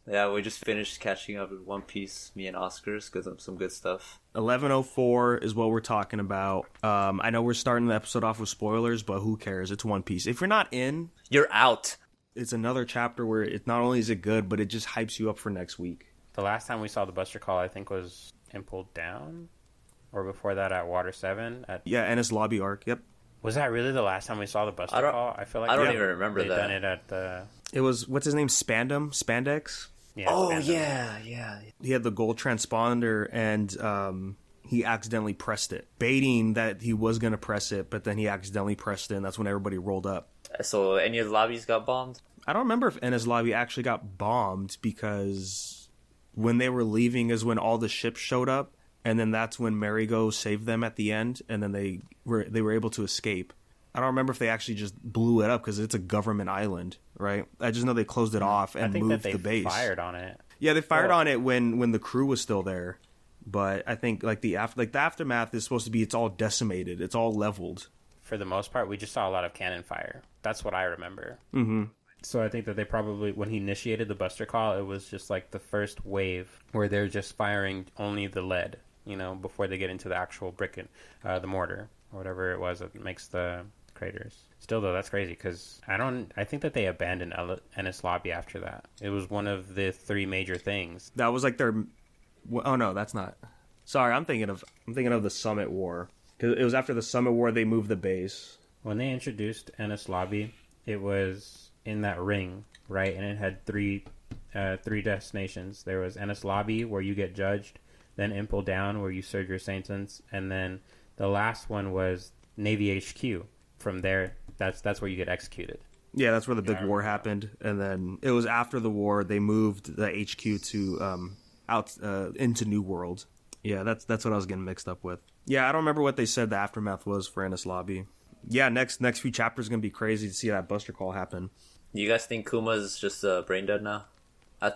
Yeah, we just finished catching up with One Piece, me and Oscars, because of some good stuff. 11:04 is what we're talking about. I know we're starting the episode off with spoilers, but who cares? It's One Piece. If you're not in, You're out. it's another chapter where it not only is it good, but it just hypes you up for next week. The last time we saw the Buster Call, I think, was Impel Down, or before that at Water 7. Yeah, Ennis Lobby arc. Yep. Was that really the last time we saw the Buster Call? I feel like I don't even remember they've that. done it at the. It was, what's his name? Spandex. Yeah, Oh, Spandam. yeah. He had the gold transponder and he accidentally pressed it, baiting that he was going to press it, but then he accidentally pressed it, and that's when everybody rolled up. So any of the lobbies got bombed? I don't remember if Ennis Lobby actually got bombed, because when they were leaving is when all the ships showed up, and then that's when Marigo saved them at the end, and then they were able to escape. I don't remember if they actually just blew it up, because it's a government island, right? I just know they closed it off and moved the base. Fired on it. Yeah, they fired on it when the crew was still there, but I think the aftermath is supposed to be, it's all decimated, it's all leveled. For the most part, we just saw a lot of cannon fire. That's what I remember. Mm-hmm. So I think that they probably, when he initiated the Buster Call, it was just like the first wave where they're just firing only the lead, before they get into the actual brick and the mortar or whatever it was that makes the craters. Still, though, that's crazy, because I think that they abandoned Ennis Lobby after that. It was one of the three major things. That was like their. Oh no, that's not. Sorry, I'm thinking of the Summit War, because it was after the Summit War they moved the base. When they introduced Ennis Lobby, it was in that ring, right? And it had three destinations. There was Ennis Lobby, where you get judged, then Impel Down, where you serve your sentence, and then the last one was Navy HQ. From there, that's where you get executed. Yeah, that's where the big war happened, and then it was after the war they moved the HQ to out into New World. Yeah, that's what I was getting mixed up with. Yeah, I don't remember what they said the aftermath was for Ennis Lobby. Yeah, next few chapters are gonna be crazy to see that Buster Call happen. You guys think Kuma's just brain dead now?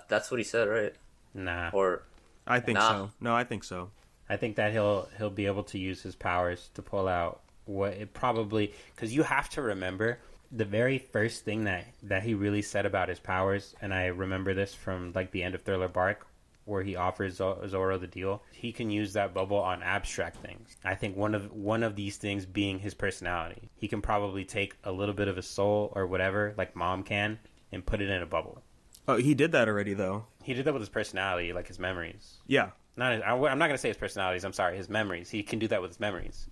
That's what he said, right? Nah. Or I think so. No, I think so. I think that he'll be able to use his powers to pull out what it probably, because you have to remember the very first thing that he really said about his powers, and I remember this from like the end of Thriller Bark, where he offers Zoro the deal. He can use that bubble on abstract things. I think one of these things being his personality. He can probably take a little bit of his soul or whatever, like Mom can, and put it in a bubble. Oh, he did that already though. He did that with his personality, like his memories. Yeah. I'm not going to say his personalities. I'm sorry, his memories. He can do that with his memories.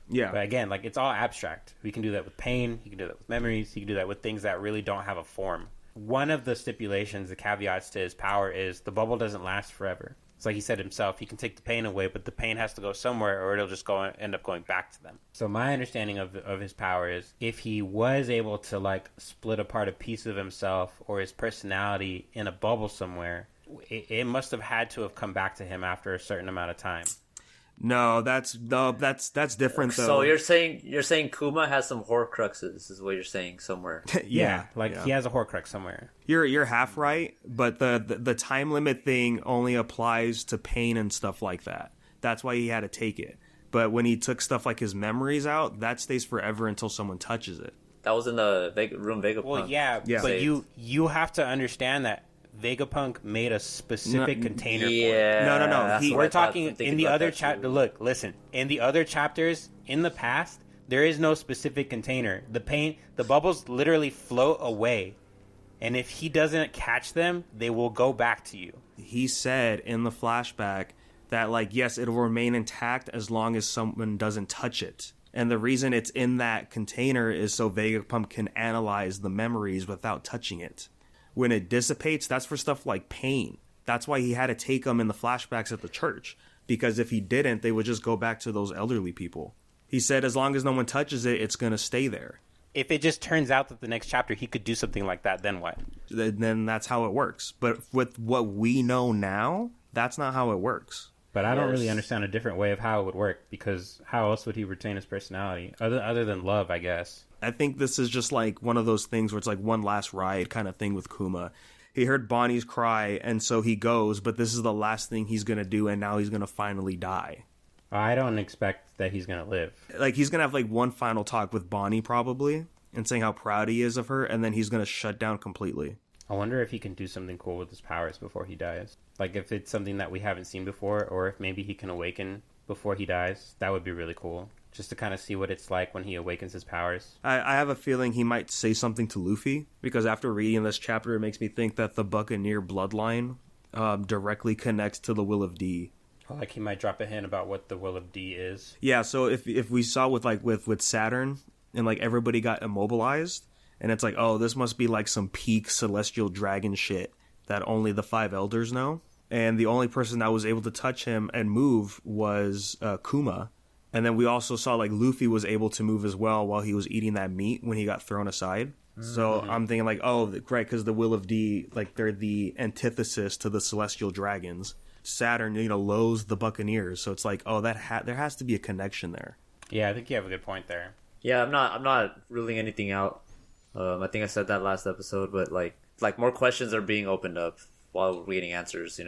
Yeah. But again, like, it's all abstract. We can do that with pain. He can do that with memories. He can do that with things that really don't have a form. One of the stipulations, the caveats to his power is the bubble doesn't last forever. It's like he said himself, he can take the pain away, but the pain has to go somewhere or it'll just end up going back to them. So my understanding of his power is if he was able to, like, split apart a piece of himself or his personality in a bubble somewhere, it must have had to have come back to him after a certain amount of time. No, that's different though. So you're saying Kuma has some Horcruxes, is what you're saying somewhere. Yeah, he has a Horcrux somewhere. You're half right, but the time limit thing only applies to pain and stuff like that. That's why he had to take it. But when he took stuff like his memories out, that stays forever until someone touches it. That was in the room Vegapunk. Well, yeah, but you have to understand that Vegapunk made a specific container for it. No. We're talking in the other chapter. Look, listen. In the other chapters, in the past, there is no specific container. The bubbles literally float away. And if he doesn't catch them, they will go back to you. He said in the flashback that, like, yes, it'll remain intact as long as someone doesn't touch it. And the reason it's in that container is so Vegapunk can analyze the memories without touching it. When it dissipates, that's for stuff like pain. That's why he had to take them in the flashbacks at the church. Because if he didn't, they would just go back to those elderly people. He said as long as no one touches it, it's going to stay there. If it just turns out that the next chapter he could do something like that, then what? Then that's how it works. But with what we know now, that's not how it works. But I don't really understand a different way of how it would work, because how else would he retain his personality? Other than love, I guess. I think this is just like one of those things where it's like one last ride kind of thing with Kuma. He heard Bonnie's cry, and so he goes, but this is the last thing he's going to do, and now he's going to finally die. I don't expect that he's going to live. Like, he's going to have like one final talk with Bonnie probably, and saying how proud he is of her, and then he's going to shut down completely. I wonder if he can do something cool with his powers before he dies. Like, if it's something that we haven't seen before, or if maybe he can awaken before he dies. That would be really cool. Just to kind of see what it's like when he awakens his powers. I have a feeling he might say something to Luffy, because after reading this chapter, it makes me think that the Buccaneer bloodline directly connects to the Will of D. Like, he might drop a hint about what the Will of D is. Yeah, so if we saw with Saturn, and like everybody got immobilized, and it's like, oh, this must be like some peak celestial dragon shit that only the 5 elders know. And the only person that was able to touch him and move was Kuma. And then we also saw like Luffy was able to move as well while he was eating that meat when he got thrown aside. So I'm thinking like, oh, right, because the Will of D, like they're the antithesis to the celestial dragons. Saturn, loathes the Buccaneers, so it's like, oh, there has to be a connection there. Yeah, I think you have a good point there. Yeah, I'm not ruling anything out. I think I said that last episode, but like more questions are being opened up while we're getting answers,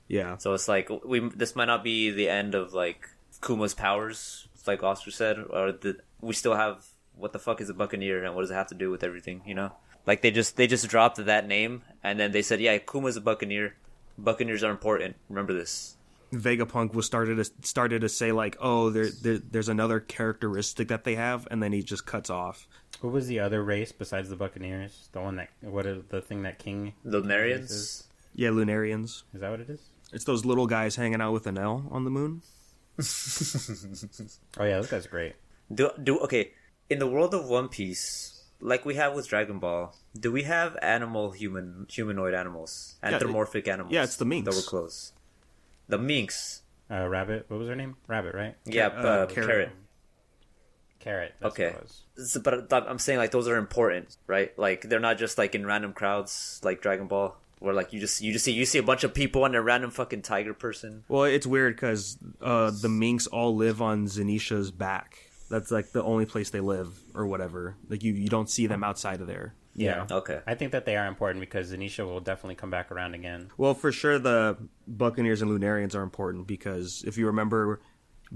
Yeah. So it's like this might not be the end of like Kuma's powers, like Oscar said, or we still have what the fuck is a Buccaneer and what does it have to do with everything, Like they just dropped that name and then they said, yeah, Kuma's a Buccaneer. Buccaneers are important. Remember this. Vegapunk was started to say like, oh, there's another characteristic that they have, and then he just cuts off. What was the other race besides the Buccaneers? The one what is the thing that King? The Lunarians? Yeah, Lunarians. Is that what it is? It's those little guys hanging out with an L on the moon. Oh yeah, those guys are great. Okay, in the world of One Piece, like we have with Dragon Ball, do we have humanoid animals, anthropomorphic animals? Yeah, it's the minks. That were close. The minks. Rabbit. What was her name? Rabbit, right? Yeah, Carrot. Carrot. That's Okay, what it was. but I'm saying like those are important, right? Like they're not just like in random crowds like Dragon Ball, where like you see a bunch of people and a random fucking tiger person. Well, it's weird because the minks all live on Zanisha's back. That's like the only place they live, or whatever. Like you don't see them outside of there. Yeah. Okay. I think that they are important because Zanisha will definitely come back around again. Well, for sure, the Buccaneers and Lunarians are important because if you remember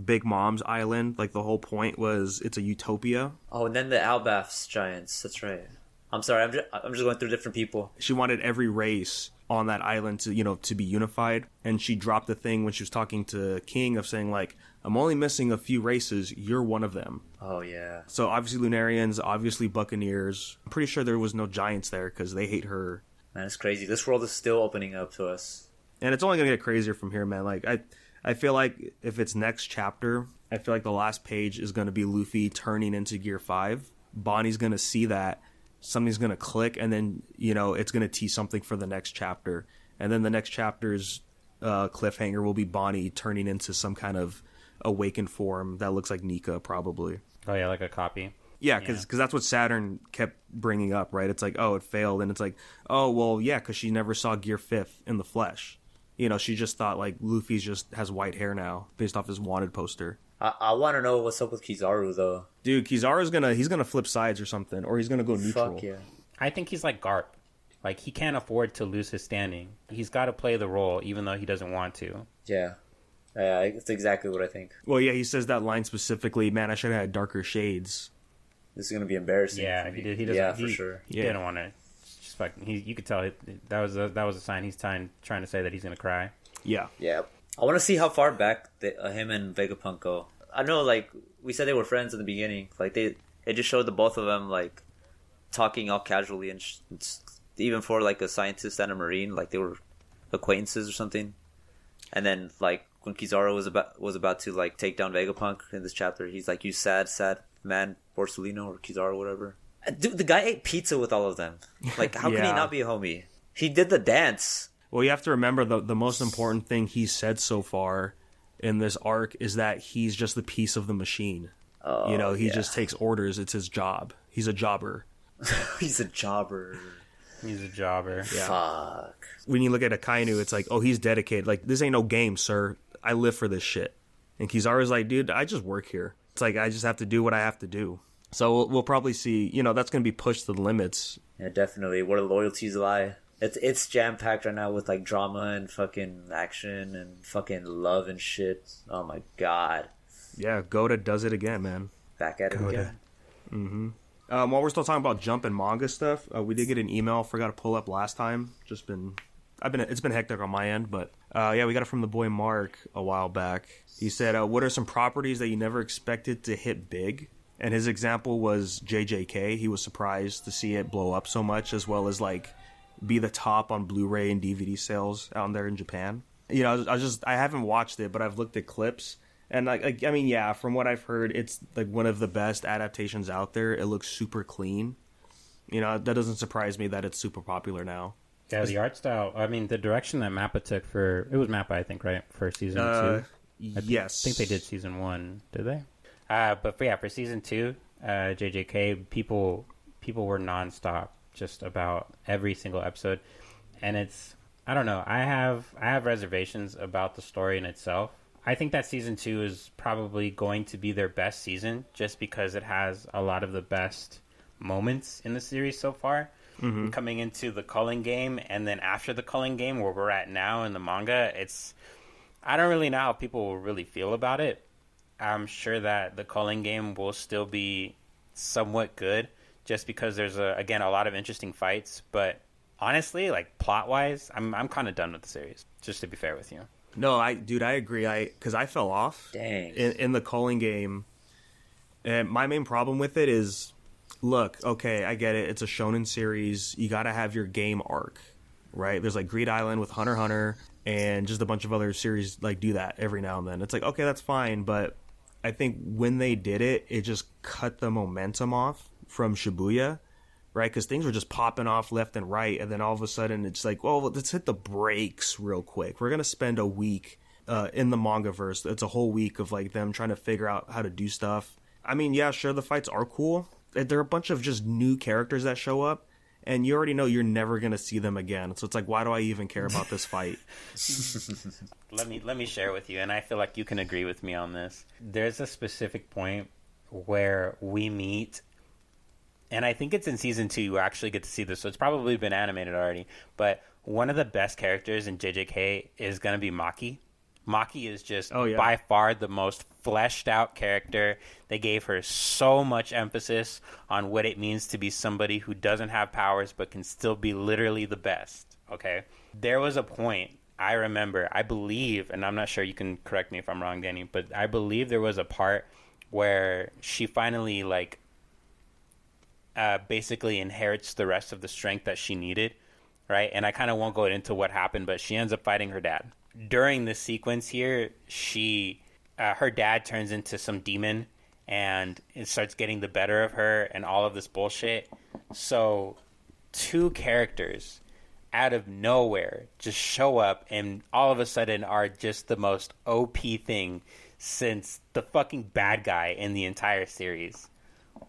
Big Mom's Island, like the whole point was it's a utopia. Oh, and then the Albath's giants. That's right. I'm sorry. I'm just going through different people. She wanted every race on that island to be unified, and she dropped the thing when she was talking to King of saying like, I'm only missing a few races, you're one of them. Oh yeah. So obviously Lunarians, obviously Buccaneers. I'm pretty sure there was no giants there because they hate her. Man, it's crazy. This world is still opening up to us. And it's only gonna get crazier from here, man. Like I feel like if it's next chapter, I feel like the last page is gonna be Luffy turning into Gear 5. Bonnie's gonna see that, something's gonna click, and then it's gonna tease something for the next chapter. And then the next chapter's cliffhanger will be Bonnie turning into some kind of awakened form that looks like Nika, probably. Oh yeah, like a copy. Yeah, because that's what Saturn kept bringing up, right? It's like, oh, it failed, and it's like, oh, well, yeah, because she never saw Gear 5th in the flesh. She just thought like Luffy just has white hair now, based off his wanted poster. I want to know what's up with Kizaru though. Dude, Kizaru's gonna flip sides or something, or he's gonna go neutral. Fuck yeah. I think he's like Garp. Like, he can't afford to lose his standing. He's got to play the role, even though he doesn't want to. Yeah. Yeah, that's exactly what I think. Well, yeah, he says that line specifically, man, I should have had darker shades. This is going to be embarrassing. Yeah, he did. He doesn't. Yeah, for sure. He didn't want to. Just fucking. You could tell that was a sign. He's trying to say that he's going to cry. Yeah. Yeah. I want to see how far back him and Vegapunk go. I know, like, we said they were friends in the beginning. Like, it just showed the both of them, like, talking all casually and even for, like, a scientist and a marine, like, they were acquaintances or something. And then, like, when Kizaru was about to, like, take down Vegapunk in this chapter, he's like, you sad man, Borsellino or Kizaru, whatever. Dude, the guy ate pizza with all of them. Like, how can he not be a homie? He did the dance. Well, you have to remember the most important thing he's said so far in this arc is that he's just the piece of the machine. Oh, he just takes orders. It's his job. He's a jobber. He's a jobber. He's a jobber. Yeah. Fuck. When you look at Akainu, it's like, oh, he's dedicated. Like, this ain't no game, sir. I live for this shit. And Kizaru's like, dude, I just work here. It's like, I just have to do what I have to do. So we'll probably see, that's going to be pushed to the limits. Yeah, definitely. Where loyalties lie. It's jam-packed right now with, like, drama and fucking action and fucking love and shit. Oh, my God. Yeah, Goda does it again, man. Back at it again. Mm-hmm. While we're still talking about Jump and manga stuff, we did get an email. Forgot to pull up last time. It's been hectic on my end, but yeah, we got it from the boy Mark a while back. He said, "What are some properties that you never expected to hit big?" And his example was JJK. He was surprised to see it blow up so much, as well as like be the top on Blu-ray and DVD sales out there in Japan. You know, I haven't watched it, but I've looked at clips. And like I mean, yeah, from what I've heard, it's like one of the best adaptations out there. It looks super clean. You know, that doesn't surprise me that it's super popular now. Yeah, the art style. I mean, the direction that Mappa took it was Mappa, I think, right, for season 2. Yes, I think they did season 1. Did they? But for season 2, JJK, people were nonstop just about every single episode, and I don't know. I have reservations about the story in itself. I think that season 2 is probably going to be their best season just because it has a lot of the best moments in the series so far. Mm-hmm. Coming into the culling game and then after the culling game where we're at now in the manga, I don't really know how people will really feel about it. I'm sure that the culling game will still be somewhat good just because there's a lot of interesting fights. But honestly, like plot-wise, I'm kind of done with the series, just to be fair with you. No, I agree. Because I fell off in the culling game, and my main problem with it is, look, okay, I get it. It's a shonen series. You got to have your game arc, right? There's like Greed Island with Hunter x Hunter, and just a bunch of other series like do that every now and then. It's like, okay, that's fine, but I think when they did it, it just cut the momentum off from Shibuya. Right, because things were just popping off left and right, and then all of a sudden it's like, well, let's hit the brakes real quick. We're gonna spend a week in the mangaverse. It's a whole week of like them trying to figure out how to do stuff. I mean, yeah, sure, the fights are cool. There are a bunch of just new characters that show up, and you already know you're never gonna see them again. So it's like, why do I even care about this fight? Let me share with you, and I feel like you can agree with me on this. There's a specific point where we meet. And I think it's in season 2 you actually get to see this, so it's probably been animated already. But one of the best characters in JJK is going to be Maki. Maki is just by far the most fleshed out character. They gave her so much emphasis on what it means to be somebody who doesn't have powers but can still be literally the best. Okay? There was a point, I remember, I believe, and I'm not sure, you can correct me if I'm wrong, Danny, but I believe there was a part where she finally, like, basically inherits the rest of the strength that she needed, right? And I kind of won't go into what happened, but she ends up fighting her dad. During this sequence here, her dad turns into some demon, and it starts getting the better of her and all of this bullshit. So 2 characters out of nowhere just show up and all of a sudden are just the most OP thing since the fucking bad guy in the entire series.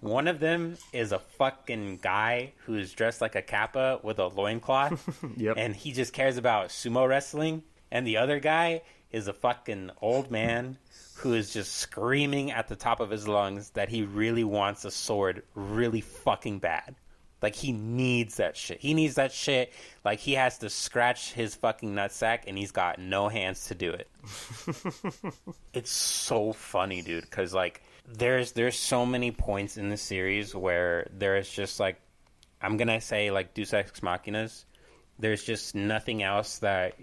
One of them is a fucking guy who's dressed like a kappa with a loincloth. Yep. And he just cares about sumo wrestling. And the other guy is a fucking old man who is just screaming at the top of his lungs that he really wants a sword really fucking bad. Like, he needs that shit. He needs that shit. Like, he has to scratch his fucking nutsack, and he's got no hands to do it. It's so funny, dude, because, like, there's so many points in the series where there's just, like, I'm going to say, like, Deus Ex Machinas. There's just nothing else that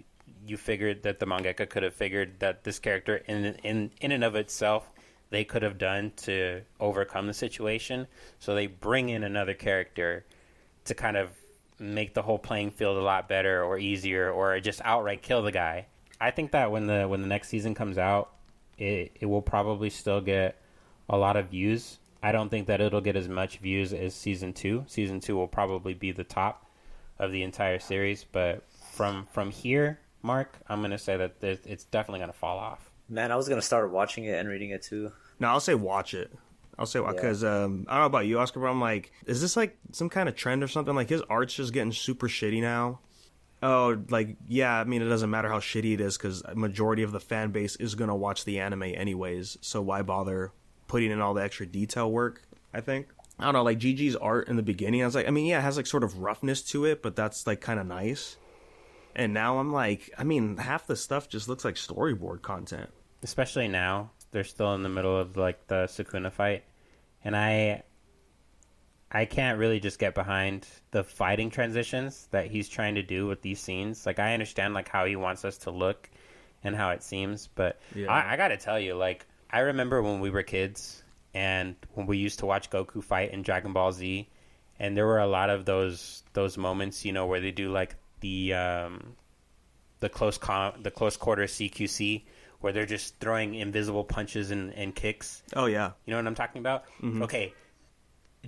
you figured that the mangaka could have figured that this character in and of itself they could have done to overcome the situation. So they bring in another character to kind of make the whole playing field a lot better or easier, or just outright kill the guy. I think that when the next season comes out, it will probably still get a lot of views. I don't think that it'll get as much views as season 2. Season 2 will probably be the top of the entire series, but from here, Mark, I'm going to say that it's definitely going to fall off. Man, I was going to start watching it and reading it too. No, I'll say watch it. I'll say because I don't know about you, Oscar, but I'm like, is this like some kind of trend or something? Like, his art's just getting super shitty now. Oh, like, yeah, I mean, it doesn't matter how shitty it is because a majority of the fan base is going to watch the anime anyways, so why bother putting in all the extra detail work, I think. I don't know, like, Gigi's art in the beginning, I was like, I mean, yeah, it has, like, sort of roughness to it, but that's, like, kind of nice. And now I'm like, I mean, half the stuff just looks like storyboard content. Especially now. They're still in the middle of, like, the Sukuna fight. And I I can't really just get behind the fighting transitions that he's trying to do with these scenes. Like, I understand like how he wants us to look and how it seems, but I gotta tell you, like, I remember when we were kids and when we used to watch Goku fight in Dragon Ball Z, and there were a lot of those moments, you know, where they do like the close quarter CQC, where they're just throwing invisible punches and kicks. Oh yeah, you know what I'm talking about? Mm-hmm. Okay,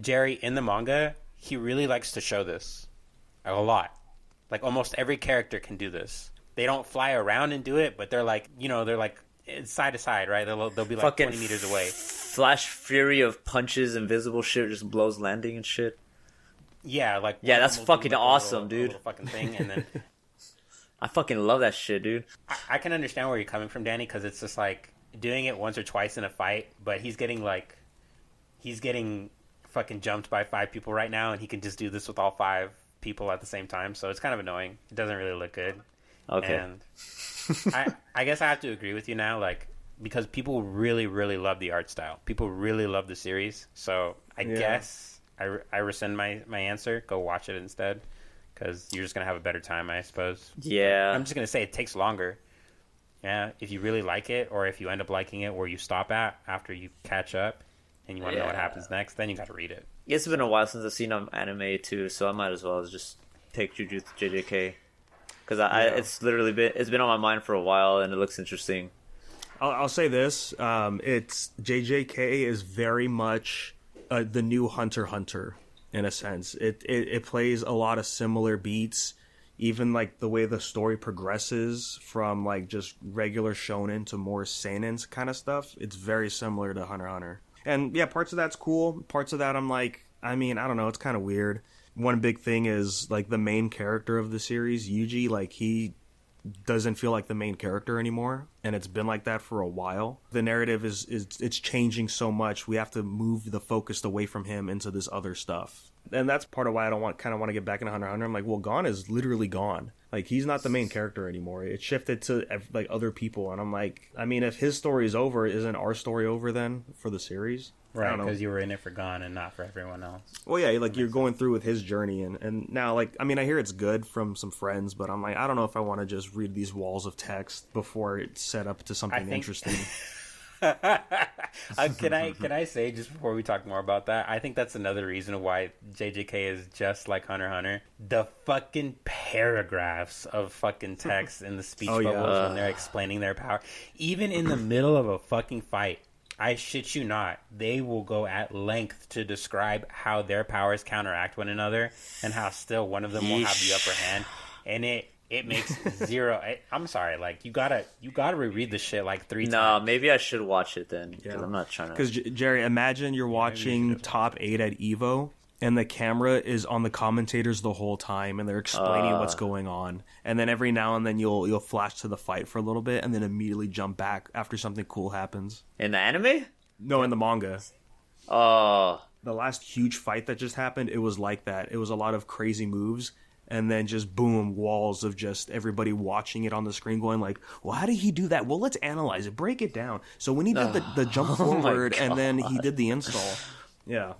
Gerry in the manga, he really likes to show this a lot. Like almost every character can do this. They don't fly around and do it, but they're like, you know, they're like side to side, right? They'll be like fucking 20 meters away. Flash fury of punches, invisible shit, just blows landing and shit. Yeah, like that's fucking like awesome, little dude. Fucking thing, and then I fucking love that shit, dude. I can understand where you're coming from, Danny, because it's just like doing it once or twice in a fight, but he's getting fucking jumped by 5 people right now, and he can just do this with all 5 people at the same time, so it's kind of annoying. It doesn't really look good. Okay. And I guess I have to agree with you now, like, because people really, really love the art style. People really love the series, so I guess I rescind my answer. Go watch it instead, because you're just going to have a better time, I suppose. Yeah. I'm just going to say it takes longer. Yeah, if you really like it, or if you end up liking it where you stop at after you catch up and you want to know what happens next, then you got to read it. It's been a while since I've seen an anime too, so I might as well just pick Jujutsu JJK. Because it's been on my mind for a while, and it looks interesting. I'll say this: it's JJK is very much the new Hunter x Hunter in a sense. It plays a lot of similar beats, even like the way the story progresses from like just regular shonen to more seinen kind of stuff. It's very similar to Hunter x Hunter. And yeah, parts of that's cool. Parts of that I'm like, I mean, I don't know, it's kind of weird. One big thing is like the main character of the series, Yuji, like he doesn't feel like the main character anymore, and it's been like that for a while. The narrative is it's changing so much. We have to move the focus away from him into this other stuff. And that's part of why I don't want to get back into Hunter x Hunter. I'm like, well, Gon is literally gone. Like, he's not the main character anymore. It shifted to like other people, and I'm like, I mean, if his story is over, isn't our story over then for the series? Right, because you were in it for Gon and not for everyone else. Well, yeah, like you're going through with his journey, and now, like, I mean, I hear it's good from some friends, but I'm like, I don't know if I want to just read these walls of text before it's set up to something interesting. Can I say, just before we talk more about that, I think that's another reason why JJK is just like Hunter x Hunter. The fucking paragraphs of fucking text in the speech bubbles when they're explaining their power. Even in the middle of a fucking fight, I shit you not, they will go at length to describe how their powers counteract one another and how still one of them will have the upper hand. And it makes zero. I'm sorry, like you gotta reread the shit like 3 times. No, maybe I should watch it then, because I'm not trying to. Because Gerry, imagine you're watching Top 8 at Evo, and the camera is on the commentators the whole time, and they're explaining what's going on, and then every now and then you'll flash to the fight for a little bit, and then immediately jump back after something cool happens. In the anime? No, in the manga. Oh. The last huge fight that just happened, it was like that. It was a lot of crazy moves, and then just boom, walls of just everybody watching it on the screen going like, well, how did he do that? Well, let's analyze it, break it down. So when he did the jump forward and then he did the install, yeah.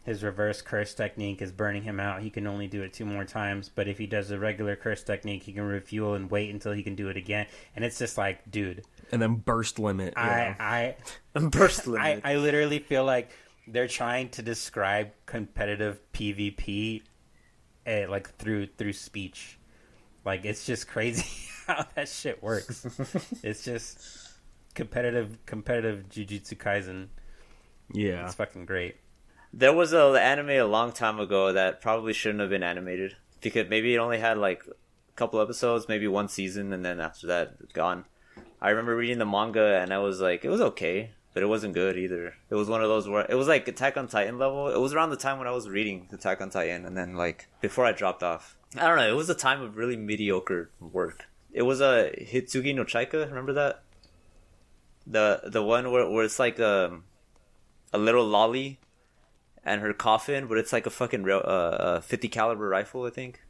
His reverse curse technique is burning him out. He can only do it 2 more times, but if he does the regular curse technique, he can refuel and wait until he can do it again. And it's just like, dude. And then burst limit. Burst limit. I literally feel like they're trying to describe competitive PvP like through speech. Like, it's just crazy how that shit works. It's just competitive Jujutsu Kaisen. Yeah. It's fucking great. There was an anime a long time ago that probably shouldn't have been animated, because maybe it only had like a couple episodes, maybe 1 season, and then after that, gone. I remember reading the manga, and I was like, it was okay, but it wasn't good either. It was one of those where it was like Attack on Titan level. It was around the time when I was reading Attack on Titan, and then like before I dropped off. I don't know. It was a time of really mediocre work. It was a Hitsugi no Chaika. Remember that? The one where it's like a little lolly and her coffin, but it's like a fucking 50 caliber rifle, I think.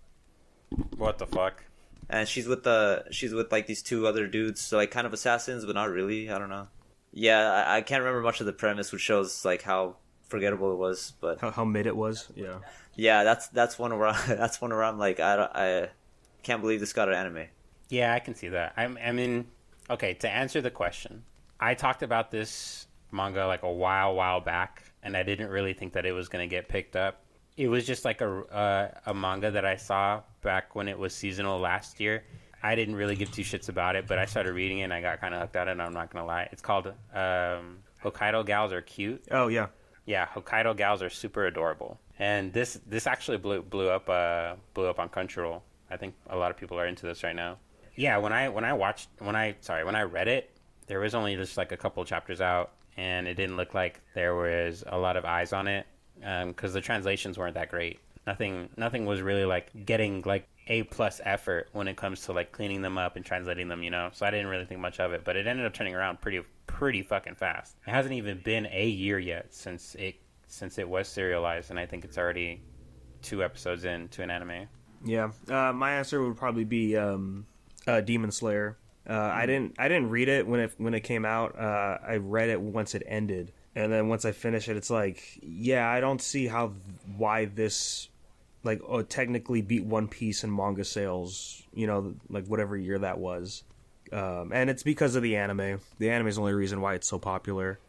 What the fuck? And she's with like these 2 other dudes, so like kind of assassins, but not really. I don't know. Yeah, I can't remember much of the premise, which shows like how forgettable it was, but How mid it was. yeah, that's one where that's one where I'm like, I can't believe this got an anime. Yeah, I can see that. I mean, okay, to answer the question, I talked about this manga like a while back, and I didn't really think that it was going to get picked up. It was just like a manga that I saw back when it was seasonal last year. I didn't really give two shits about it, but I started reading it and I got kind of hooked on it, and I'm not going to lie. It's called Hokkaido Gals Are Cute. Oh, yeah. Yeah, Hokkaido Gals are super adorable. And this actually blew up on Crunchyroll. I think a lot of people are into this right now. Yeah, when I read it, there was only just like a couple chapters out, and it didn't look like there was a lot of eyes on it, because the translations weren't that great. Nothing was really like getting like A+ effort when it comes to like cleaning them up and translating them, so I didn't really think much of it, but it ended up turning around pretty fucking fast. It hasn't even been a year yet since it was serialized, and I think it's already 2 episodes into an anime. Yeah, my answer would probably be Demon Slayer. I didn't read it when it came out. I read it once it ended, and then once I finished it, it's like, yeah, I don't see why this like technically beat One Piece in manga sales. Like whatever year that was, and it's because of the anime. The anime is the only reason why it's so popular.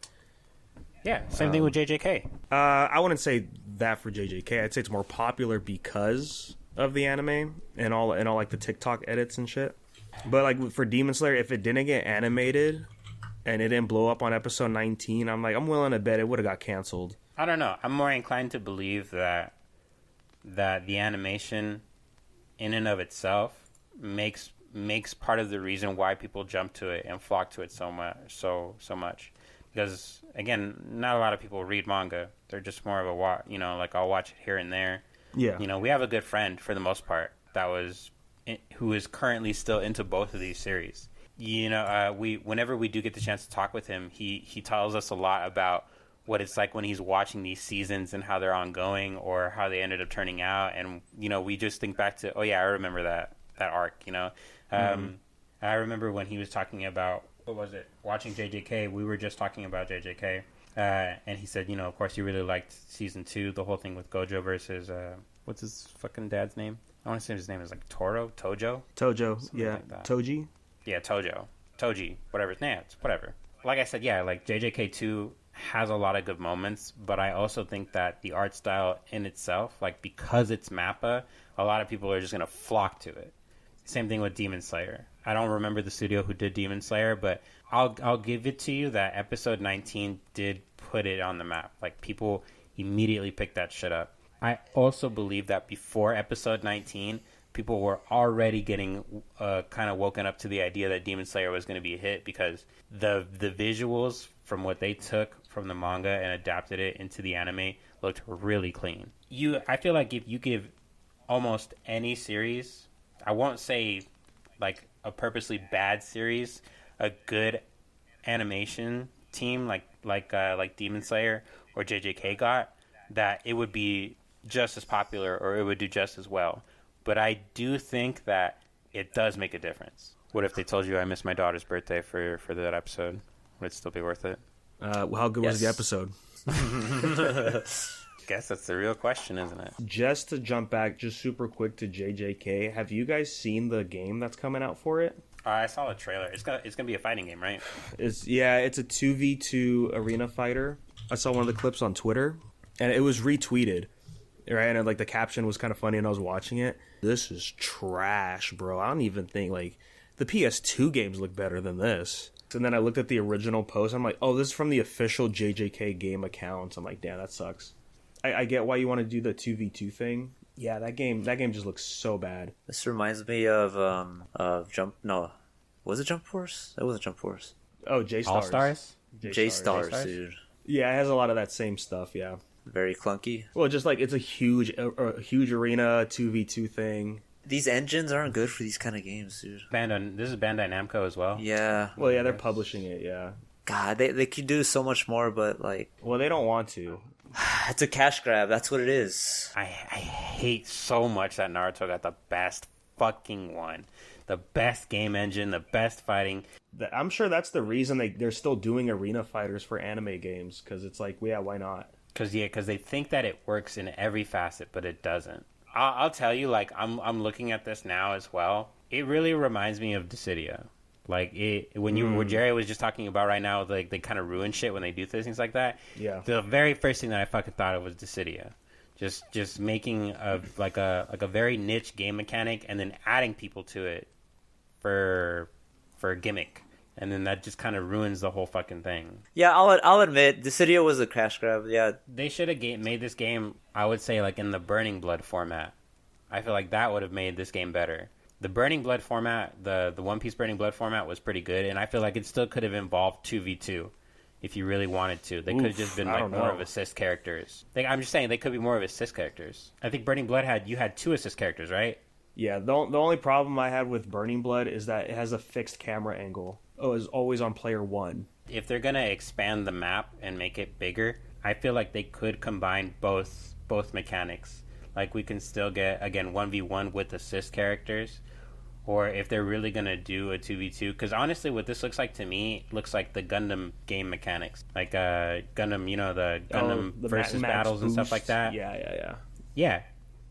Yeah, same thing with JJK. I wouldn't say that for JJK. I'd say it's more popular because of the anime and all like the TikTok edits and shit. But like for Demon Slayer, if it didn't get animated and it didn't blow up on episode 19, I'm willing to bet it would have got canceled. I don't know. I'm more inclined to believe that the animation in and of itself makes part of the reason why people jump to it and flock to it so much. Because again, not a lot of people read manga. They're just more of a watch. Like I'll watch it here and there. Yeah. We have a good friend for the most part who is currently still into both of these series. Whenever we do get the chance to talk with him, he tells us a lot about what it's like when he's watching these seasons and how they're ongoing or how they ended up turning out. And we just think back to, oh yeah, I remember that arc. I remember when he was talking about, what was it, watching JJK. We were just talking about JJK, and he said, of course you really liked season 2, the whole thing with Gojo versus what's his fucking dad's name? I want to say his name is like Tojo, yeah, like Toji, yeah, Toji, whatever his name, it's whatever. Like I said, yeah, like JJK 2 has a lot of good moments, but I also think that the art style in itself, like because it's MAPPA, a lot of people are just gonna flock to it. Same thing with Demon Slayer. I don't remember the studio who did Demon Slayer, but I'll give it to you that episode 19 did put it on the map. Like people immediately picked that shit up. I also believe that before episode 19, people were already getting kind of woken up to the idea that Demon Slayer was going to be a hit because the visuals from what they took from the manga and adapted it into the anime looked really clean. I feel like if you give almost any series, I won't say like a purposely bad series, a good animation team like Demon Slayer or JJK got, that it would be just as popular or it would do just as well. But I do think that it does make a difference. What if they told you I missed my daughter's birthday for that episode? Would it still be worth it? How good was the episode? Guess that's the real question, isn't it? Just to jump back just super quick to JJK, have you guys seen the game that's coming out for it? I saw the trailer. It's gonna be a fighting game, right? It's a 2v2 arena fighter. I saw one of the clips on Twitter, and it was retweeted, right? And like the caption was kind of funny, and I was watching it. This is trash, bro. I don't even think like the PS2 games look better than this. And then I looked at the original post. I'm like, oh, this is from the official JJK game account. I'm like, damn, that sucks. I get why you want to do the 2v2 thing. Yeah, that game just looks so bad. This reminds me of Jump. No, was it Jump Force? It wasn't Jump Force. Oh, J-Stars. All Stars? J-Stars, dude. Yeah, it has a lot of that same stuff. Yeah. Very clunky. Well, just like it's a huge arena 2v2 thing. These engines aren't good for these kind of games, dude. This is Bandai Namco as well. Yeah. Well, yeah, they're publishing it. Yeah. God, they could do so much more, but like. Well, they don't want to. It's a cash grab. That's what it is. I hate so much that Naruto got the best fucking one. The best game engine, the best fighting. I'm sure that's the reason they're still doing arena fighters for anime games, because it's like, yeah, why not? Because they think that it works in every facet, but it doesn't. I'll tell you, like, I'm looking at this now as well. It really reminds me of Dissidia. Like, what Gerry was just talking about right now, like, they kind of ruin shit when they do things like that. Yeah. The very first thing that I fucking thought of was Dissidia. Just making a very niche game mechanic and then adding people to it for a gimmick. And then that just kind of ruins the whole fucking thing. Yeah, I'll admit, Dissidia was a cash grab. Yeah, they should have made this game, I would say, like in the Burning Blood format. I feel like that would have made this game better. The Burning Blood format, the One Piece Burning Blood format was pretty good, and I feel like it still could have involved 2v2 if you really wanted to. They could have just been like more of assist characters. I'm just saying they could be more of assist characters. I think Burning Blood you had 2 assist characters, right? Yeah, the only problem I had with Burning Blood is that it has a fixed camera angle. Oh, it's always on player 1. If they're gonna expand the map and make it bigger, I feel like they could combine both mechanics. Like, we can still get, again, 1v1 with assist characters, or if they're really gonna do a 2v2, because honestly what this looks like to me looks like the Gundam game mechanics, like Gundam, the Gundam the versus max battles and stuff boost. like that.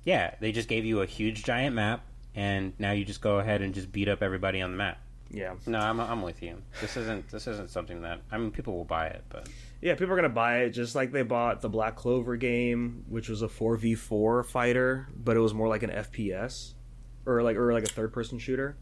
Yeah, they just gave you a huge giant map, and now you just go ahead and just beat up everybody on the map. Yeah. No, I'm with you. This isn't something that, I mean, people will buy it, but yeah, people are gonna buy it just like they bought the Black Clover game, which was a 4v4 fighter, but it was more like an FPS or like a third person shooter.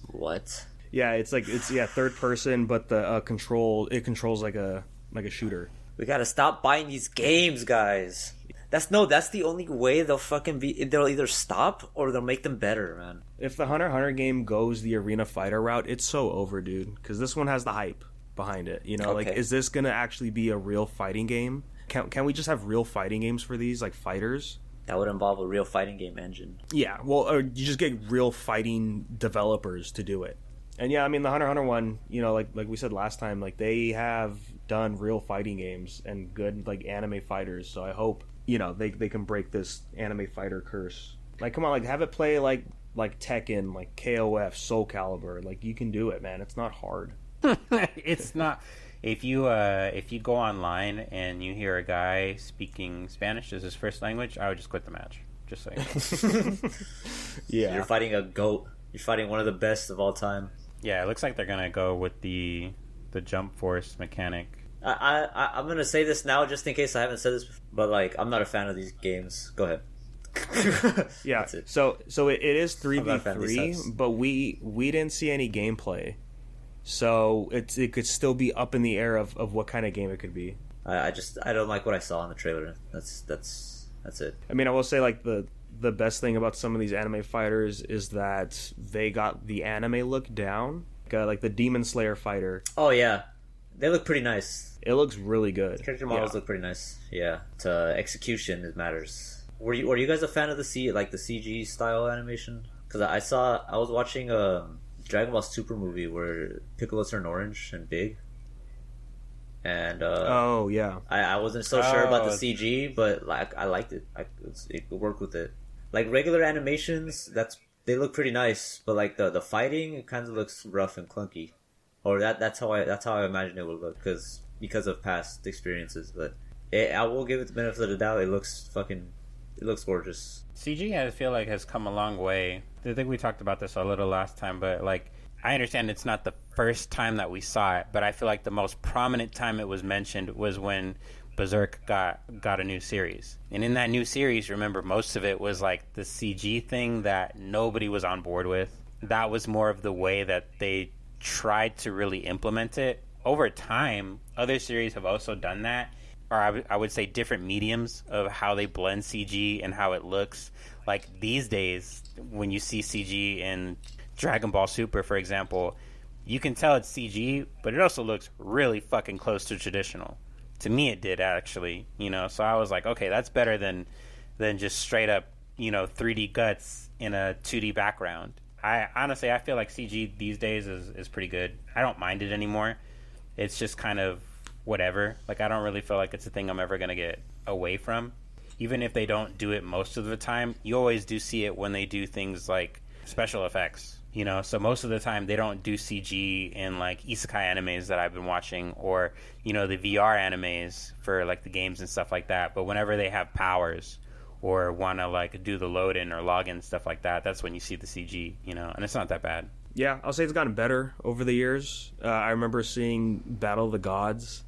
What? Yeah, it's third person, but the controls like a shooter. We gotta stop buying these games, guys. That's the only way they'll they'll either stop or they'll make them better, man. If the Hunter x Hunter game goes the arena fighter route, it's so over, dude. Because this one has the hype behind it. You know, Okay. like, is this gonna actually be a real fighting game? Can we just have real fighting games for these, like fighters? That would involve a real fighting game engine. Yeah, well, or you just get real fighting developers to do it. And yeah, I mean, the Hunter x Hunter one, like we said last time, like, they have done real fighting games and good, like, anime fighters. So I hope, they can break this anime fighter curse. Like, come on, like, have it play like Tekken, like KOF, Soul Calibur. Like, you can do it, man. It's not hard. It's not. If you go online and you hear a guy speaking Spanish as his first language, I would just quit the match. Just saying. Yeah, You're fighting a GOAT. You're fighting one of the best of all time. Yeah, it looks like they're gonna go with the jump force mechanic. I'm gonna say this now just in case I haven't said this before, but like, I'm not a fan of these games. Go ahead. Yeah. That's it. So it is I'm not a fan of these 3v3, types. but we didn't see any gameplay. So it could still be up in the air of what kind of game it could be. I don't like what I saw in the trailer. That's it. I mean, I will say, like, the best thing about some of these anime fighters is that they got the anime look down. Like the Demon Slayer fighter. Oh yeah, they look pretty nice. It looks really good. Character models look pretty nice. Yeah, to execution it matters. Were you guys a fan of the CG style animation? Because I was watching a Dragon Ball Super movie where Piccolo turned orange and big. And oh yeah, I wasn't so sure about the CG, but like I liked it. It worked with it. Like regular animations, they look pretty nice, but like the fighting, it kind of looks rough and clunky. Or that's how I imagine it would look because of past experiences. But I will give it the benefit of the doubt. It looks gorgeous. CG, I feel like, has come a long way. I think we talked about this a little last time, but like, I understand it's not the first time that we saw it, but I feel like the most prominent time it was mentioned was when Berserk got a new series. And in that new series, remember, most of it was like the CG thing that nobody was on board with. That was more of the way that they tried to really implement it. Over time, other series have also done that, or I would say different mediums of how they blend CG and how it looks. Like these days, when you see CG in Dragon Ball Super, for example, you can tell it's CG, but it also looks really fucking close to traditional. To me, it did, actually, so I was like, okay, that's better than just straight up, 3D guts in a 2D background. I honestly feel like CG these days is pretty good. I don't mind it anymore. It's just kind of whatever. Like, I don't really feel like it's a thing I'm ever going to get away from. Even if they don't do it most of the time, you always do see it when they do things like special effects. You know, so most of the time they don't do CG in like isekai animes that I've been watching, or, you know, the VR animes for like the games and stuff like that. But whenever they have powers or want to like do the load in or log in stuff like that, that's when you see the CG, you know, and it's not that bad. Yeah, I'll say it's gotten better over the years. I remember seeing Battle of the Gods,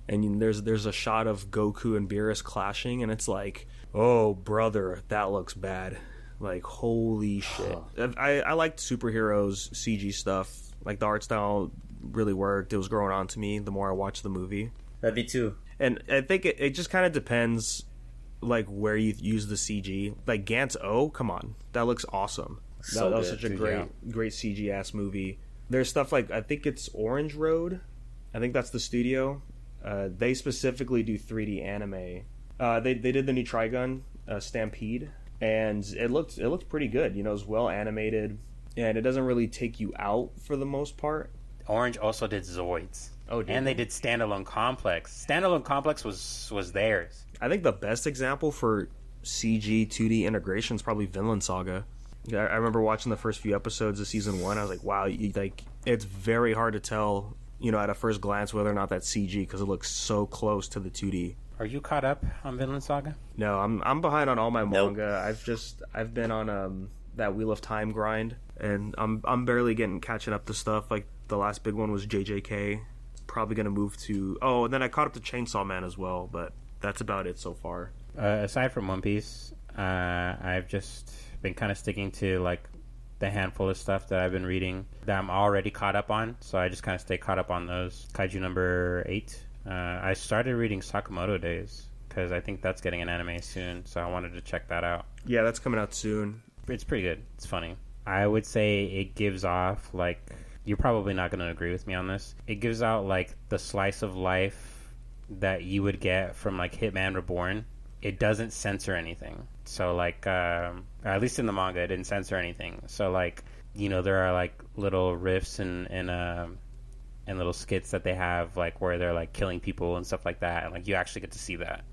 and there's a shot of Goku and Beerus clashing, and it's like, oh brother, that looks bad. Like, holy shit. I liked superheroes CG stuff. Like, the art style really worked. It was growing on to me the more I watched the movie. Me too. And I think it just kind of depends, like, where you use the CG. Like, Gantz O, come on. That looks awesome. That was such a great CG-ass movie. There's stuff like, I think it's Orange Road. I think that's the studio. They specifically do 3D anime. They did the new Trigun, Stampede. And it looked pretty good. You know, it's well animated, and it doesn't really take you out for the most part. Orange also did Zoids. Oh, and they did Standalone Complex. Standalone Complex was theirs. I think the best example for CG 2D integration is probably Vinland Saga. I remember watching the first few episodes of season 1. I was like, wow, it's very hard to tell, you know, at a first glance whether or not that's CG because it looks so close to the 2D. Are you caught up on Vinland Saga? No, I'm behind on all my manga. I've been on that Wheel of Time grind, and I'm barely catching up to stuff. Like, the last big one was JJK. Probably gonna move to and then I caught up to Chainsaw Man as well, but that's about it so far. Aside from One Piece, I've just been kind of sticking to like the handful of stuff that I've been reading that I'm already caught up on. So I just kind of stay caught up on those. Kaiju number 8. I started reading Sakamoto Days because I think that's getting an anime soon, so I wanted to check that out. Yeah, that's coming out soon. It's pretty good. It's funny. I would say it gives off, like, you're probably not going to agree with me on this. It gives out, like, the slice of life that you would get from, like, Hitman Reborn. It doesn't censor anything. So, like, at least in the manga, it didn't censor anything. So, like, you know, there are, like, little riffs and little skits that they have, like, where they're like killing people and stuff like that, and like you actually get to see that.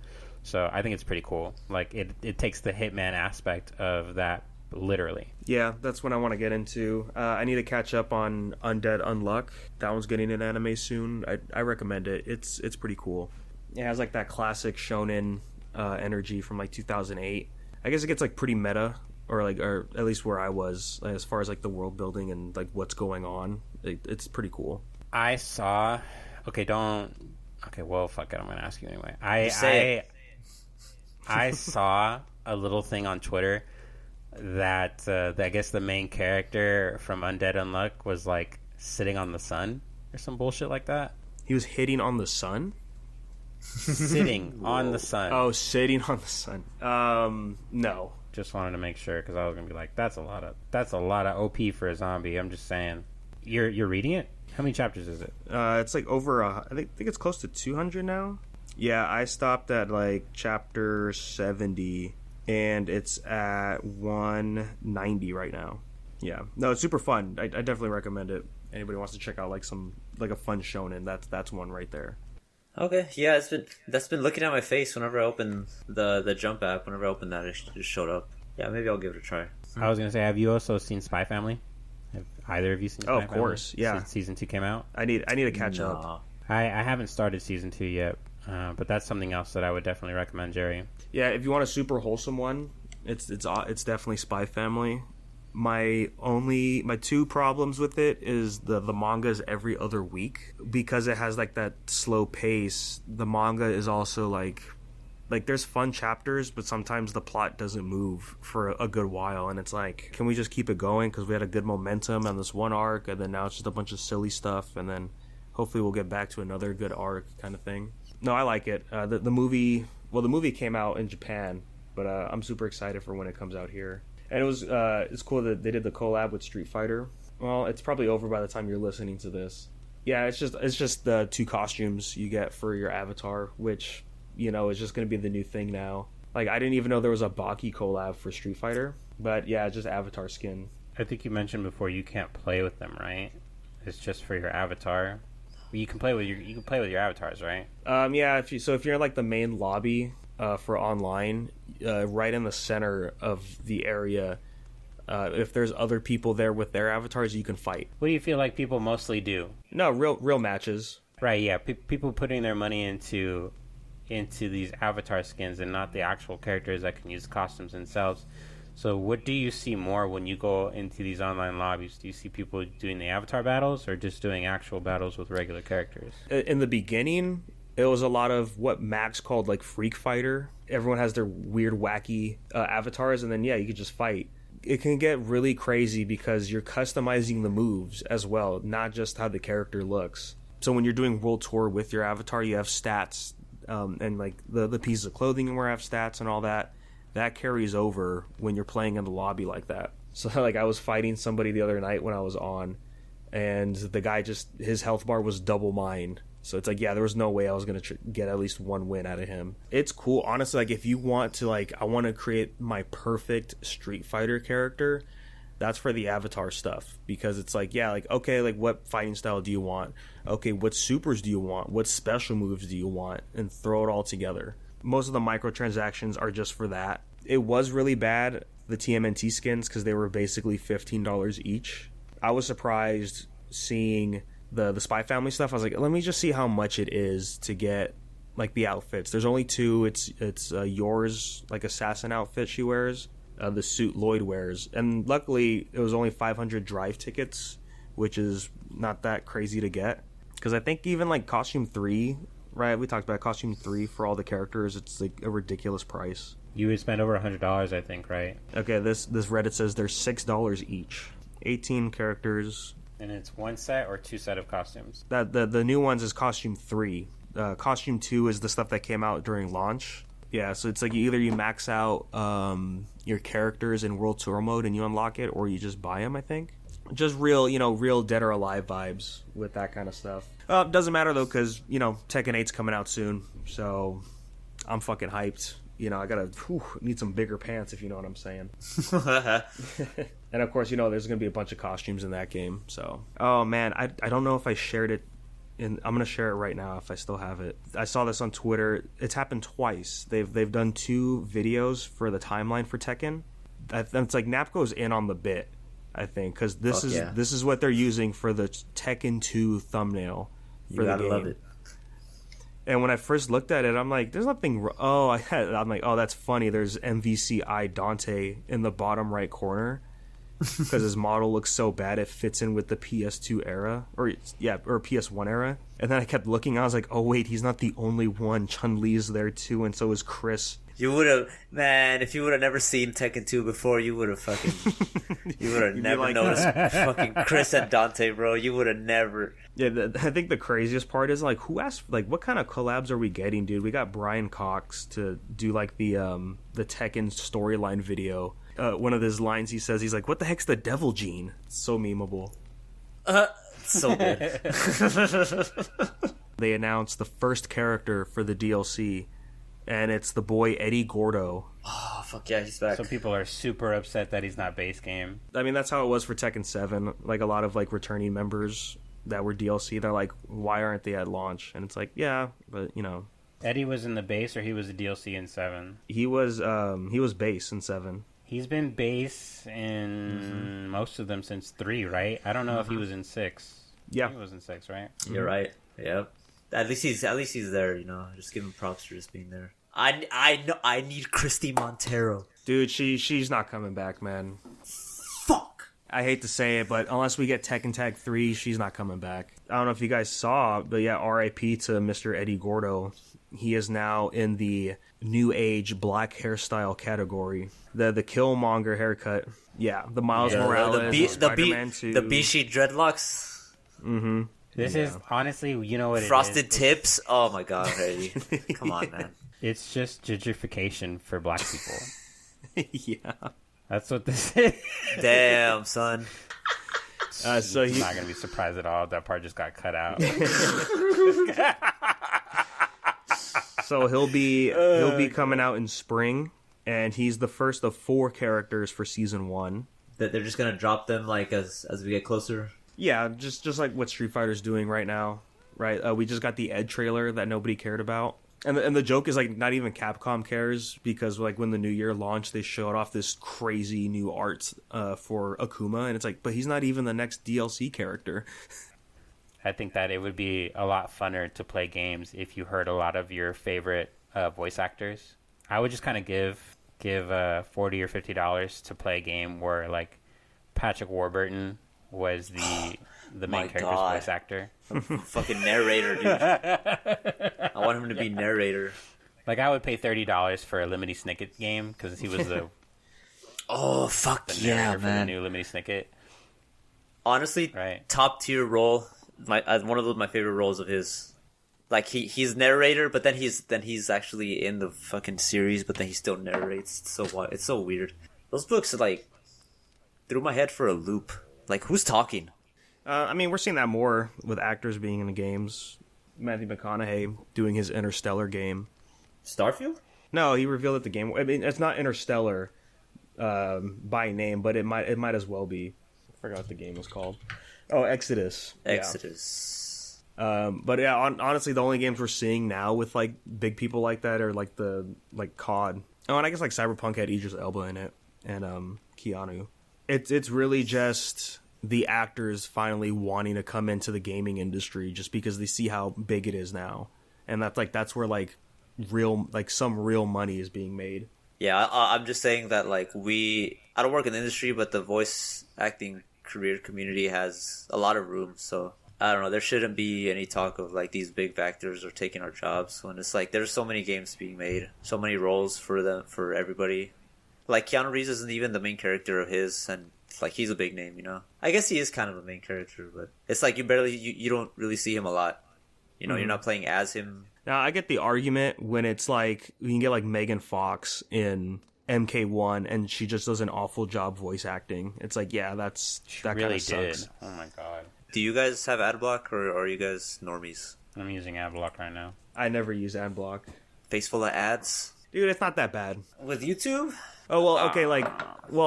So I think it's pretty cool. Like, it takes the Hitman aspect of that literally. Yeah, that's what I want to get into. I need to catch up on Undead Unluck. That one's getting an anime soon. I recommend it. It's pretty cool. It has like that classic shonen energy from like 2008. I guess it gets like pretty meta, or at least where I was, like, as far as like the world building and like what's going on. It's pretty cool. I saw. Okay, well, fuck it. I'm gonna ask you anyway. I saw a little thing on Twitter that I guess the main character from Undead Unluck was like sitting on the sun or some bullshit like that. He was hitting on the sun. Sitting on the sun. Oh, sitting on the sun. No. Just wanted to make sure because I was gonna be like, that's a lot of OP for a zombie. I'm just saying. You're reading it? How many chapters is it? It's like over I think it's close to 200 now. Yeah, I stopped at like chapter 70, and it's at 190 right now. Yeah, no, it's super fun. I definitely recommend it. Anybody wants to check out like a fun shonen, that's one right there. Okay, yeah, that's been looking at my face whenever I open the Jump app. Whenever I open that, it just showed up. Yeah, maybe I'll give it a try. I was gonna say, have you also seen Spy Family? Have either of you seen Spy Family? Of course, yeah. Since season 2 came out? I need to catch up. I haven't started season 2 yet, but that's something else that I would definitely recommend, Gerry. Yeah, if you want a super wholesome one, it's definitely Spy Family. My two problems with it is the manga's every other week, because it has like that slow pace. The manga is also like there's fun chapters, but sometimes the plot doesn't move for a good while, and it's like, can we just keep it going because we had a good momentum on this one arc, and then now it's just a bunch of silly stuff, and then hopefully we'll get back to another good arc kind of thing. No, I like it. The movie came out in Japan, but I'm super excited for when it comes out here. And it was it's cool that they did the collab with Street Fighter. Well, it's probably over by the time you're listening to this. Yeah, it's just the 2 costumes you get for your avatar, which, you know, is just going to be the new thing now. Like, I didn't even know there was a Baki collab for Street Fighter, but yeah, just avatar skin. I think you mentioned before you can't play with them, right? It's just for your avatar. You can play with your avatars, right? Yeah. If you're in like the main lobby for online, right in the center of the area, If there's other people there with their avatars, you can fight. What do you feel like people mostly do? No, real matches. Right, yeah. People putting their money into these avatar skins and not the actual characters that can use costumes themselves. So what do you see more when you go into these online lobbies? Do you see people doing the avatar battles or just doing actual battles with regular characters? In the beginning, it was a lot of what Max called like Freak Fighter. Everyone has their weird, wacky avatars, and then, yeah, you could just fight. It can get really crazy because you're customizing the moves as well, not just how the character looks. So when you're doing World Tour with your avatar, you have stats, and like the pieces of clothing you wear have stats and all that. That carries over when you're playing in the lobby like that. So like I was fighting somebody the other night when I was on, and the guy his health bar was double mine. So it's like, yeah, there was no way I was going to get at least one win out of him. It's cool. Honestly, like if you want to, like, I want to create my perfect Street Fighter character, that's for the avatar stuff. Because it's like, yeah, like, okay, like what fighting style do you want? Okay, what supers do you want? What special moves do you want? And throw it all together. Most of the microtransactions are just for that. It was really bad, the TMNT skins, because they were basically $15 each. I was surprised seeing the Spy Family stuff. I was like, let me just see how much it is to get like the outfits. There's only two. It's yours, like assassin outfit she wears, the suit Lloyd wears, and luckily it was only 500 drive tickets, which is not that crazy to get. Because I think even like costume 3. Right, we talked about costume 3 for all the characters. It's like a ridiculous price. You would spend over $100, I think, right? Okay, this Reddit says they're $6 each. 18 characters. And it's one set or two set of costumes? That the new ones is costume 3. Costume 2 is the stuff that came out during launch. Yeah, so it's like either you max out your characters in World Tour mode and you unlock it, or you just buy them, I think. Just real Dead or Alive vibes with that kind of stuff. Doesn't matter, though, because, Tekken 8's coming out soon. So I'm fucking hyped. I gotta need some bigger pants, if you know what I'm saying. And, of course, there's going to be a bunch of costumes in that game. So, oh, man, I don't know if I shared it. I'm going to share it right now if I still have it. I saw this on Twitter. It's happened twice. They've done 2 videos for the timeline for Tekken. It's like Napco's in on the bit, I think, because this is what they're using for the Tekken 2 thumbnail for the game. Love it. And when I first looked at it, I'm like, "There's nothing." I'm like, "Oh, that's funny." There's MVCI Dante in the bottom right corner because his model looks so bad it fits in with the PS2 era, or PS1 era. And then I kept looking. I was like, "Oh wait, he's not the only one. Chun-Li's there too, and so is Chris." You would have, man, if you would have never seen Tekken 2 before, you would have never noticed fucking Chris and Dante, bro. You would have never. Yeah, I think the craziest part is, like, who asked, like, what kind of collabs are we getting, dude? We got Brian Cox to do, like, the Tekken storyline video. One of his lines he says, he's like, "What the heck's the devil gene?" It's so memeable. So good. They announced the first character for the DLC, and it's the boy Eddie Gordo. Oh, fuck yeah, he's back. So people are super upset that he's not base game. I mean, that's how it was for Tekken 7. Like, a lot of, like, returning members that were DLC, they're like, why aren't they at launch? And it's like, yeah, but, Eddie was in the base, or he was a DLC in 7? He was base in 7. He's been base in most of them since 3, right? I don't know if he was in 6. Yeah. He was in 6, right? You're right. Yep. At least he's there, Just give him props for just being there. I know I need Christy Montero. Dude, she's not coming back, man. Fuck. I hate to say it, but unless we get Tekken Tag 3, she's not coming back. I don't know if you guys saw, but yeah, RIP to Mr. Eddie Gordo. He is now in the new age black hairstyle category. The Killmonger haircut. Yeah, the Miles Morales, Spider-Man 2. The Bishi dreadlocks. Mm-hmm. This is, honestly, you know what it Frosted is? tips? Oh my god, Eddie. Come on, man. It's just gentrification for black people. Yeah. That's what this is. Damn, son. So he's not going to be surprised at all. That part just got cut out. So he'll be coming out in spring, and he's the first of 4 characters for season 1. That they're just gonna drop them like as we get closer. Yeah, just like what Street Fighter's doing right now, right? We just got the Ed trailer that nobody cared about. And the joke is like not even Capcom cares because like when the new year launched, they showed off this crazy new art for Akuma, and it's like, but he's not even the next DLC character. I think that it would be a lot funner to play games if you heard a lot of your favorite voice actors. I would just kind of give $40 or $50 to play a game where like Patrick Warburton was the main character's voice actor. Fucking narrator, dude. I want him to be narrator. Like, I would pay $30 for a Lemony Snicket game because he was the oh fuck yeah, for man! the new Lemony Snicket. Honestly, right. Top tier role. One of my favorite roles of his. Like he's narrator, but then he's actually in the fucking series, but then he still narrates. It's so weird. Those books like threw my head for a loop. Like, who's talking? I mean, we're seeing that more with actors being in the games. Matthew McConaughey doing his Interstellar game. Starfield? No, he revealed it the game. I mean, it's not Interstellar by name, but it might as well be. I forgot what the game was called. Oh, Exodus. Exodus. Yeah. But yeah, honestly, the only games we're seeing now with like big people like that are like COD. Oh, and I guess like Cyberpunk had Idris Elba in it and Keanu. It's really just the actors finally wanting to come into the gaming industry just because they see how big it is now, and that's where like some real money is being made. Yeah, I'm just saying that like I don't work in the industry, but the voice acting career community has a lot of room. So I don't know, there shouldn't be any talk of like these big actors are taking our jobs when it's like there's so many games being made, so many roles for everybody. Like Keanu Reeves isn't even the main character of his, and like he's a big name, you know. I guess he is kind of a main character, but it's like you don't really see him a lot. You know, You're not playing as him. Now I get the argument when it's like you can get like Megan Fox in MK1 and she just does an awful job voice acting. It's like, yeah, that really kind of sucks. Oh my god. Do you guys have ad block or are you guys normies? I'm using ad block right now. I never use ad block. Face full of ads? Dude, it's not that bad. With YouTube? Oh, well, okay,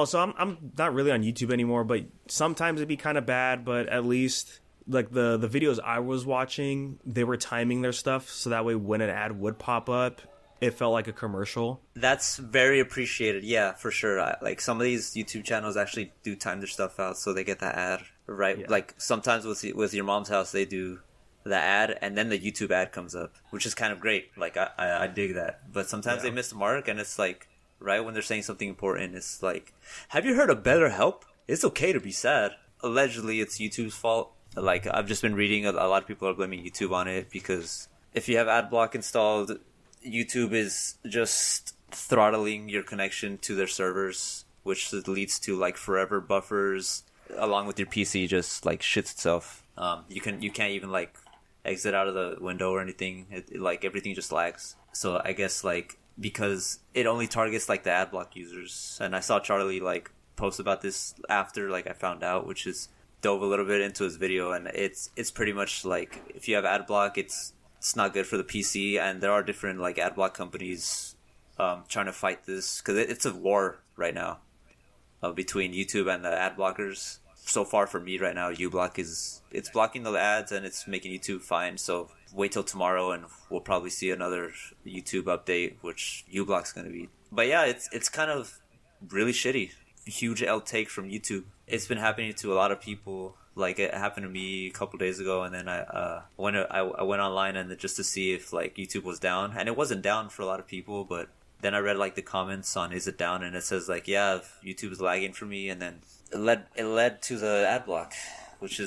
so I'm not really on YouTube anymore, but sometimes it'd be kind of bad, but at least, like, the videos I was watching, they were timing their stuff, so that way when an ad would pop up, it felt like a commercial. That's very appreciated, yeah, for sure. Like, some of these YouTube channels actually do time their stuff out so they get that ad, right? Yeah. Like, sometimes with Your Mom's House, they do the ad, and then the YouTube ad comes up, which is kind of great. Like, I dig that. But sometimes they miss the mark, and it's like, right when they're saying something important, it's like, have you heard of BetterHelp? It's okay to be sad. Allegedly, it's YouTube's fault. Like, I've just been reading a lot of people are blaming YouTube on it because if you have ad block installed, YouTube is just throttling your connection to their servers, which leads to like forever buffers, along with your PC just like shits itself. You can't even like exit out of the window or anything. Like everything just lags. So I guess like because it only targets like the ad block users, and I saw Charlie like post about this after like I found out, which is dove a little bit into his video, and it's pretty much like if you have ad block, it's not good for the PC, and there are different like ad block companies trying to fight this because it's a war right now between YouTube and the ad blockers. So far for me right now, uBlock it's blocking the ads and it's making YouTube fine. So wait till tomorrow and we'll probably see another YouTube update, which uBlock's going to be. But yeah, it's kind of really shitty. Huge L take from YouTube. It's been happening to a lot of people. Like it happened to me a couple days ago, and then I went online and just to see if like YouTube was down, and it wasn't down for a lot of people. But then I read like the comments on is it down, and it says like yeah, YouTube is lagging for me, and then it led to the ad block, which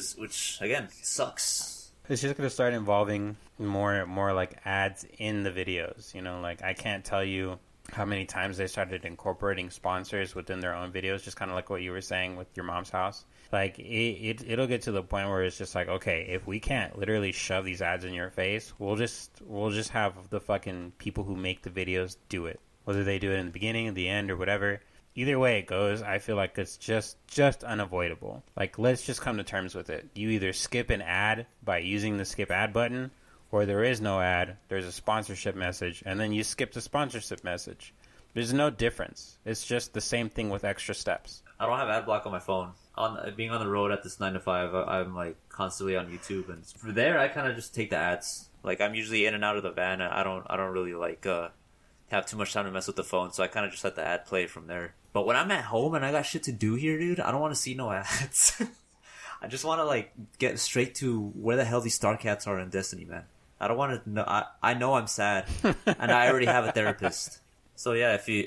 again sucks. It's just gonna start involving more like ads in the videos. You know, like I can't tell you how many times they started incorporating sponsors within their own videos, just kind of like what you were saying with Your Mom's House. Like, it'll get to the point where it's just like, okay, if we can't literally shove these ads in your face, we'll just have the fucking people who make the videos do it. Whether they do it in the beginning, at the end, or whatever. Either way it goes, I feel like it's just unavoidable. Like, let's just come to terms with it. You either skip an ad by using the skip ad button, or there is no ad, there's a sponsorship message, and then you skip the sponsorship message. There's no difference. It's just the same thing with extra steps. I don't have ad block on my phone, on being on the road at this 9 to 5, I'm like constantly on YouTube, and for there I kind of just take the ads. Like I'm usually in and out of the van, and I don't really like have too much time to mess with the phone, so I kind of just let the ad play from there. But when I'm at home and I got shit to do here, dude, I don't want to see no ads. I just want to like get straight to where the hell these Star Cats are in Destiny, man. I don't want to know. I know I'm sad, and I already have a therapist. So yeah, if you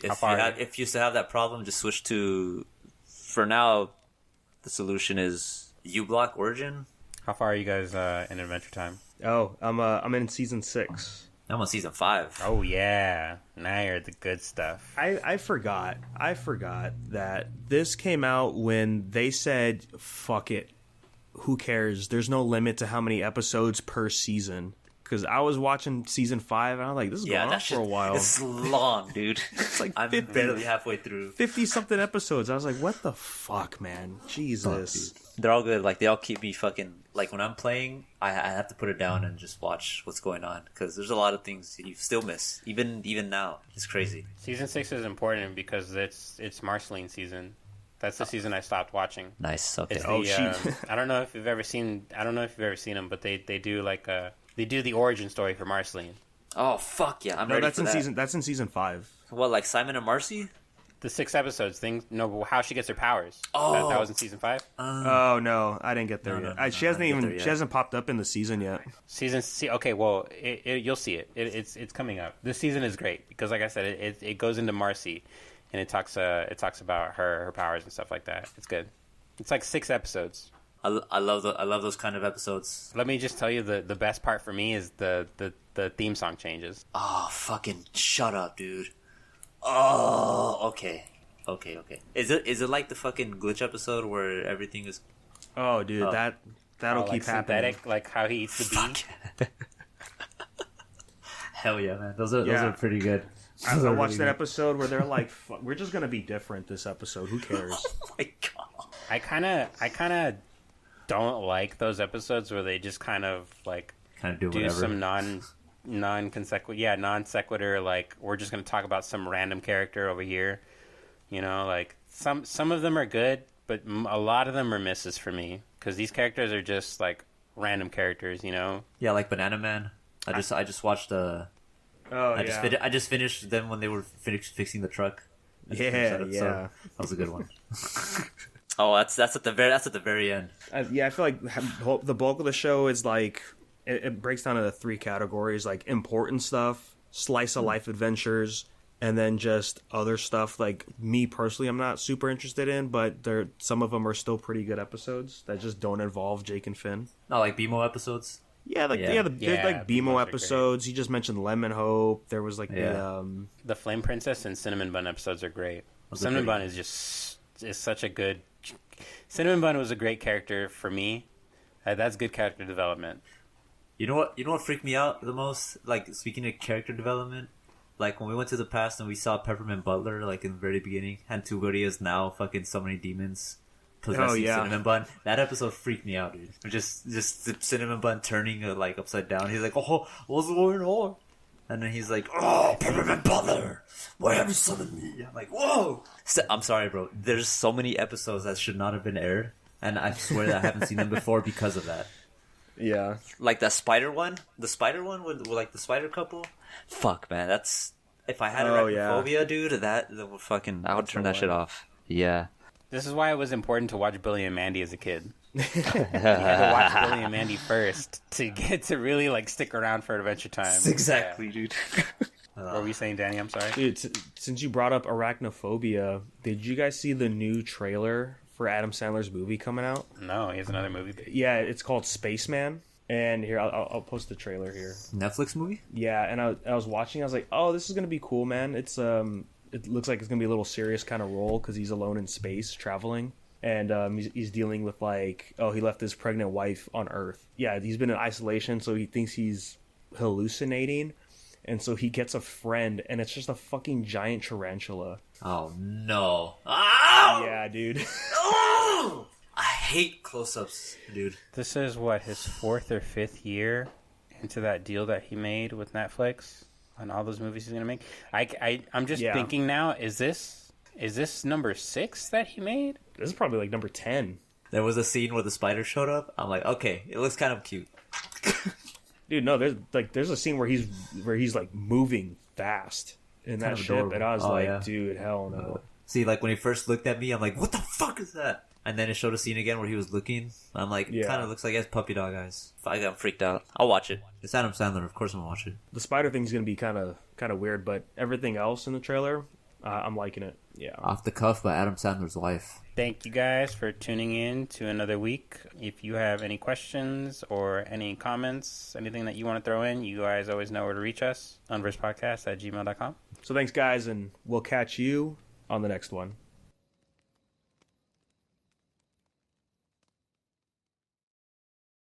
used to have that problem, just switch to. For now, the solution is uBlock Origin. How far are you guys in Adventure Time? Oh, I'm in season 6. I'm on season 5. Oh yeah, now you're the good stuff. I forgot that this came out when they said, "Fuck it, who cares? There's no limit to how many episodes per season." Because I was watching season 5 and I'm like, this is going on for a while. It's long, dude. It's like I'm barely halfway through. 50 something episodes. I was like, what the fuck, man? Jesus. Fuck, they're all good. Like they all keep me fucking. Like when I'm playing, I have to put it down and just watch what's going on because there's a lot of things you still miss. Even now, it's crazy. Season 6 is important because it's Marceline season. That's the season I stopped watching. Nice. Okay. I don't know if you've ever seen. I don't know if you've ever seen them, but they do like a. They do the origin story for Marceline. Oh fuck yeah! I'm ready that's for in that. That's in season 5. What, like Simon and Marcy? The 6 episodes thing. No, how she gets her powers. Oh, that was in season 5. Oh no, I didn't get there yet. She hasn't popped up in the season yet. Okay, well, you'll see it. It's coming up. This season is great because, like I said, it goes into Marcy, and it talks about her powers and stuff like that. It's good. It's like 6 episodes. I love those kind of episodes. Let me just tell you the best part for me is the theme song changes. Oh, fucking shut up, dude. Oh, okay. Is it like the fucking glitch episode where everything is? Oh, dude, that'll keep like happening. Synthetic, like how he eats the bee. Hell yeah, man! Those are pretty good. I watched that episode where they're like, "We're just gonna be different this episode. Who cares?" Oh my god! I kind of don't like those episodes where they just kind of do whatever. Some non sequitur, like we're just going to talk about some random character over here, like some of them are good, but a lot of them are misses for me because these characters are just like random characters. Yeah, like Banana Man. I just watched I just finished them when they were fixing the truck. Yeah. That was a good one. Oh, that's at the very end. I feel like the bulk of the show is like it breaks down into 3 categories: like important stuff, slice of life adventures, and then just other stuff. Like me personally, I'm not super interested in, but some of them are still pretty good episodes that just don't involve Jake and Finn. Not like BMO episodes. Yeah, there's like BMO episodes. You just mentioned Lemon Hope. There was like the Flame Princess and Cinnamon Bun episodes are great. Cinnamon Bun is such a good. Cinnamon Bun was a great character for me. That's good character development. You know what freaked me out the most? Like, speaking of character development, like when we went to the past and we saw Peppermint Butler, like in the very beginning, and Tuguri now fucking so many demons possessing Cinnamon Bun. That episode freaked me out, dude. Just the Cinnamon Bun turning like upside down. He's like, "Oh, what's going on?" And then he's like, "Oh, Peppermint Butler, why have you summoned me?" I'm like, "Whoa!" I'm sorry, bro. There's so many episodes that should not have been aired, and I swear that I haven't seen them before because of that. Yeah, like that spider one, with like the spider couple. Fuck, man, that's if I had arachnophobia, dude. That would fucking I would turn that shit off. Yeah. This is why it was important to watch Billy and Mandy as a kid. You had to watch Billy and Mandy first to get to really like stick around for Adventure Time. Exactly, dude. What were you saying, Danny? I'm sorry. Dude, since you brought up arachnophobia, did you guys see the new trailer for Adam Sandler's movie coming out? No, he has another movie. Yeah, it's called Spaceman. And here, I'll post the trailer here. Netflix movie? Yeah, and I was watching. I was like, oh, this is gonna be cool, man. It looks like it's gonna be a little serious kind of role because he's alone in space traveling. And he's dealing with he left his pregnant wife on Earth. Yeah, he's been in isolation, so he thinks he's hallucinating. And so he gets a friend, and it's just a fucking giant tarantula. Oh, no. Oh! Yeah, dude. Oh! I hate close-ups, dude. This is, his 4th or 5th year into that deal that he made with Netflix on all those movies he's going to make? I'm just thinking now, is this Is this number 6 that he made? This is probably like number 10. There was a scene where the spider showed up. I'm like, okay, it looks kind of cute. Dude, no, there's a scene where he's like moving fast in that ship, adorable. And I was dude, hell no. See, like when he first looked at me, I'm like, what the fuck is that? And then it showed a scene again where he was looking. I'm like, kind of looks like he has puppy dog eyes. I got freaked out. I'll watch it. It's Adam Sandler. Of course I'm gonna watch it. The spider thing's gonna be kind of weird, but everything else in the trailer, I'm liking it. Yeah. Off the Cuff by Adam Sandler's wife. Thank you guys for tuning in to another week. If you have any questions or any comments, anything that you want to throw in, you guys always know where to reach us. Unversedpodcast@gmail.com. So thanks, guys, and we'll catch you on the next one.